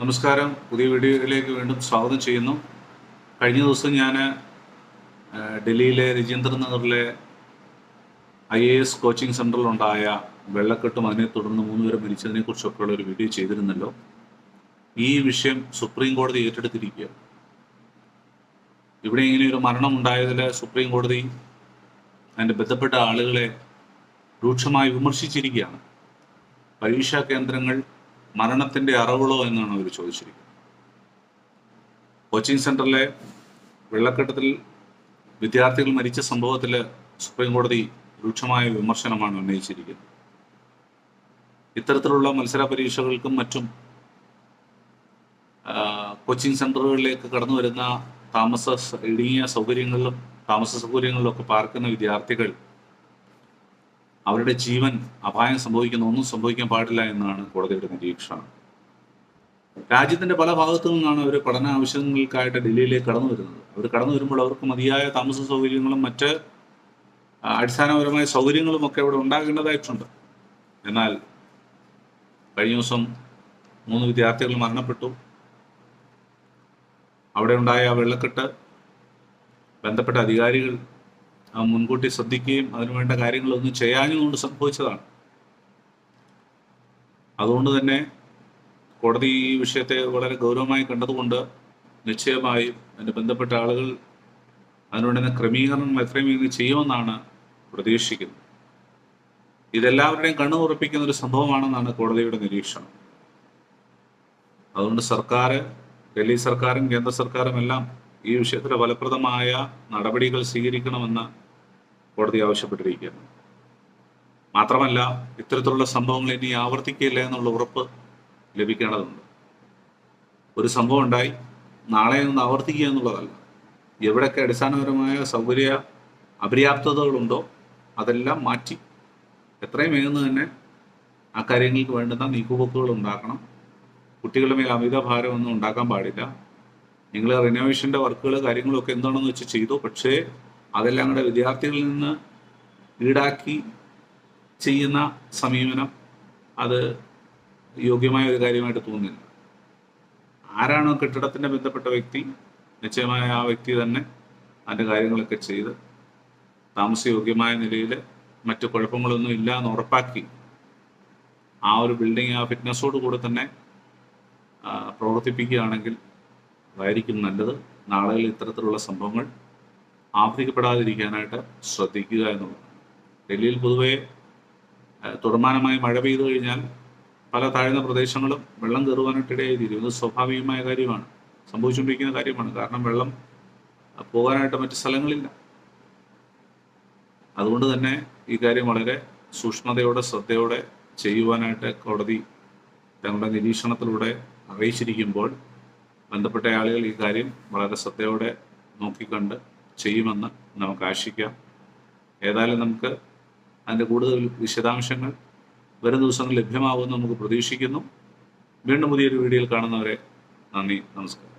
നമസ്കാരം. പുതിയ വീഡിയോയിലേക്ക് വീണ്ടും സ്വാഗതം ചെയ്യുന്നു. കഴിഞ്ഞ ദിവസം ഞാൻ ഡൽഹിയിലെ രജീന്ദ്ര നഗറിലെ IAS കോച്ചിങ് സെൻ്ററിലുണ്ടായ വെള്ളക്കെട്ടും അതിനെ തുടർന്ന് 3 പേരെ മരിച്ചതിനെക്കുറിച്ചൊക്കെയുള്ള ഒരു വീഡിയോ ചെയ്തിരുന്നല്ലോ. ഈ വിഷയം സുപ്രീം കോടതി ഏറ്റെടുത്തിരിക്കുകയാണ്. ഇവിടെ ഇങ്ങനെ ഒരു മരണം ഉണ്ടായതിൽ സുപ്രീം കോടതി അതിൻ്റെ ബന്ധപ്പെട്ട ആളുകളെ രൂക്ഷമായി വിമർശിച്ചിരിക്കുകയാണ്. പരീക്ഷാ കേന്ദ്രങ്ങൾ മരണത്തിൻ്റെ അറവുകളോ എന്നാണ് അവർ ചോദിച്ചിരിക്കുന്നത്. കോച്ചിങ് സെൻ്ററിലെ വെള്ളക്കെട്ടത്തിൽ വിദ്യാർത്ഥികൾ മരിച്ച സംഭവത്തിൽ സുപ്രീം കോടതി രൂക്ഷമായ വിമർശനമാണ് ഉന്നയിച്ചിരിക്കുന്നത്. ഇത്തരത്തിലുള്ള മത്സര പരീക്ഷകൾക്കും മറ്റും കോച്ചിങ് സെൻ്ററുകളിലേക്ക് കടന്നു വരുന്ന ഇടുങ്ങിയ സൗകര്യങ്ങളിലും താമസ സൗകര്യങ്ങളിലൊക്കെ പാർക്കുന്ന വിദ്യാർത്ഥികൾ അവരുടെ ജീവൻ അപായം ഒന്നും സംഭവിക്കാൻ പാടില്ല എന്നാണ് കോടതിയുടെ നിരീക്ഷണം. രാജ്യത്തിന്റെ പല ഭാഗത്തു നിന്നാണ് അവർ പഠന ആവശ്യങ്ങൾക്കായിട്ട് ഡൽഹിയിലേക്ക് കടന്നു വരുന്നത്. അവർ കടന്നു വരുമ്പോൾ അവർക്ക് മതിയായ താമസ സൗകര്യങ്ങളും മറ്റ് അടിസ്ഥാനപരമായ സൗകര്യങ്ങളും ഒക്കെ അവിടെ ഉണ്ടാകേണ്ടതായിട്ടുണ്ട്. എന്നാൽ കഴിഞ്ഞ ദിവസം 3 വിദ്യാർത്ഥികൾ മരണപ്പെട്ടു. അവിടെ ഉണ്ടായ വെള്ളക്കെട്ട് ബന്ധപ്പെട്ട അധികാരികൾ മുൻകൂട്ടി ശ്രദ്ധിക്കുകയും അതിനുവേണ്ട കാര്യങ്ങളൊന്നും ചെയ്യാഞ്ഞുകൊണ്ട് സംഭവിച്ചതാണ്. അതുകൊണ്ട് തന്നെ കോടതി ഈ വിഷയത്തെ വളരെ ഗൗരവമായി കണ്ടതുകൊണ്ട് നിശ്ചയമായും അതിന് ബന്ധപ്പെട്ട ആളുകൾ അതിനുവേണ്ടുന്ന ക്രമീകരണങ്ങൾ എത്രയും വേഗം ചെയ്യുമെന്നാണ് പ്രതീക്ഷിക്കുന്നത്. ഇതെല്ലാവരുടെയും കണ്ണു തുറപ്പിക്കുന്ന ഒരു സംഭവമാണെന്നാണ് കോടതിയുടെ നിരീക്ഷണം. അതുകൊണ്ട് ഡൽഹി സർക്കാരും കേന്ദ്ര സർക്കാരും എല്ലാം ഈ വിഷയത്തിൽ ഫലപ്രദമായ നടപടികൾ സ്വീകരിക്കണമെന്ന് കോടതി ആവശ്യപ്പെട്ടിരിക്കുകയാണ്. മാത്രമല്ല, ഇത്തരത്തിലുള്ള സംഭവങ്ങൾ ഇനി ആവർത്തിക്കില്ല എന്നുള്ള ഉറപ്പ് ലഭിക്കേണ്ടതുണ്ട്. ഒരു സംഭവം ഉണ്ടായി, നാളെ ഒന്ന് ആവർത്തിക്കുക എന്നുള്ളതല്ല. എവിടെയൊക്കെ അടിസ്ഥാനപരമായ സൗകര്യ അപര്യാപ്തതകളുണ്ടോ അതെല്ലാം മാറ്റി എത്രയും വേഗം തന്നെ ആ കാര്യങ്ങൾക്ക് വേണ്ടുന്ന നീക്കുപോക്കുകൾ ഉണ്ടാക്കണം. കുട്ടികളുടെ മേൽ അമിത ഭാരമൊന്നും ഉണ്ടാക്കാൻ പാടില്ല. നിങ്ങൾ റിനോവേഷൻ്റെ വർക്കുകൾ കാര്യങ്ങളൊക്കെ എന്താണെന്ന് വെച്ച് ചെയ്തു, പക്ഷേ അതെല്ലാം കൂടെ വിദ്യാർത്ഥികളിൽ നിന്ന് ഈടാക്കി ചെയ്യുന്ന സമീപനം അത് യോഗ്യമായ ഒരു കാര്യമായിട്ട് തോന്നുന്നില്ല. ആരാണോ കെട്ടിടത്തിൻ്റെ ബന്ധപ്പെട്ട വ്യക്തി, നിശ്ചയമായ ആ വ്യക്തി തന്നെ അതിൻ്റെ കാര്യങ്ങളൊക്കെ ചെയ്ത് താമസയോഗ്യമായ നിലയിൽ മറ്റു കുഴപ്പങ്ങളൊന്നും ഇല്ല എന്ന് ഉറപ്പാക്കി ആ ഒരു ബിൽഡിംഗ് ആ ഫിറ്റ്നസ്സോട് കൂടെ തന്നെ പ്രവർത്തിപ്പിക്കുകയാണെങ്കിൽ അതായിരിക്കും നല്ലത്. നാളുകളിൽ ഇത്തരത്തിലുള്ള സംഭവങ്ങൾ ആവർത്തിക്കപ്പെടാതിരിക്കാനായിട്ട് ശ്രദ്ധിക്കുക എന്നുള്ളത്. ഡൽഹിയിൽ പൊതുവെ തുടർമാനമായി മഴ പെയ്തു കഴിഞ്ഞാൽ പല താഴ്ന്ന പ്രദേശങ്ങളും വെള്ളം കയറുവാനായിട്ടിടയായിരിക്കും. ഇത് സ്വാഭാവികമായ കാര്യമാണ്, സംഭവിച്ചുകൊണ്ടിരിക്കുന്ന കാര്യമാണ്. കാരണം വെള്ളം പോകാനായിട്ട് മറ്റ് സ്ഥലങ്ങളില്ല. അതുകൊണ്ട് തന്നെ ഈ കാര്യം വളരെ സൂക്ഷ്മതയോടെ ശ്രദ്ധയോടെ ചെയ്യുവാനായിട്ട് കോടതി തങ്ങളുടെ നിരീക്ഷണത്തിലൂടെ അറിയിച്ചിരിക്കുമ്പോൾ ബന്ധപ്പെട്ട ആളുകൾ ഈ കാര്യം വളരെ ശ്രദ്ധയോടെ നോക്കിക്കണ്ട് ചെയ്യുമെന്ന് നമുക്ക് ആശിക്കാം. ഏതായാലും നമുക്ക് അതിൻ്റെ കൂടുതൽ വിശദാംശങ്ങൾ വരും ദിവസങ്ങൾ ലഭ്യമാകുമെന്ന് നമുക്ക് പ്രതീക്ഷിക്കുന്നു. വീണ്ടും പുതിയൊരു വീഡിയോയിൽ കാണുന്നവരെ നന്ദി, നമസ്കാരം.